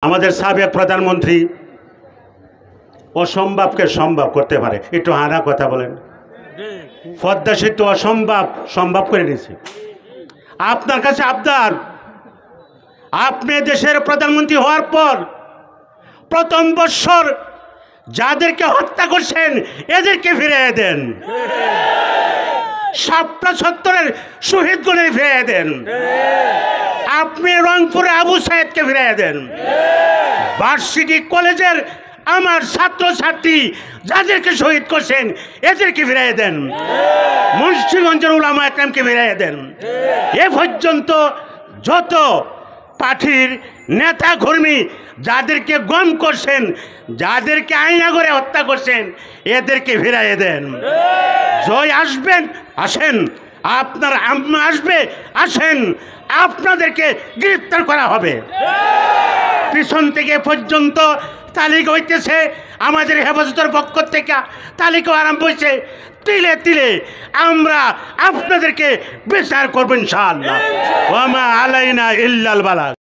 আমাদের সাবেক প্রধানমন্ত্রী অসম্ভবকে সম্ভব করতে পারে। একটু হানা কথা বলেন। পদ্মা সেতু অসম্ভব সম্ভব করে নিয়েছে। আপনার কাছে আবদার, আপনি দেশের প্রধানমন্ত্রী হওয়ার পর প্রথম বৎসর যাদেরকে হত্যা করছেন এদেরকে ফিরিয়ে দেন। শাপলা চত্বরের শহীদগুলো ফিরিয়ে দেন। আপনি রংপুরে আবু সাইদকে ফিরিয়ে দেন। ভার্সিটি কলেজের আমার ছাত্রছাত্রী যাদেরকে শহীদ করছেন এদেরকে ফিরিয়ে দেন। মুন্সিগঞ্জের উলামা একরামকে ফিরিয়ে দেন। এ পর্যন্ত যত পার্টির নেতা কর্মী যাদেরকে গম করছেন, যাদেরকে আয়না করে হত্যা করছেন এদেরকে ফিরিয়ে দেন। জয় আসবেন, আসেন। আপনার আম্মা আসবে, আসেন। আপনাদেরকে গ্রেফতার করা হবে। পিছন থেকে পর্যন্ত তালিকা হইতেছে, আমাদের হেফাজতের পক্ষ থেকে তালিকা আরম্ভ হয়েছে। তিলে তিলে আমরা আপনাদেরকে বিচার করবো ইনশাআল্লাহ। ওয়া মা আলাইনা ইল্লাল বালাগ।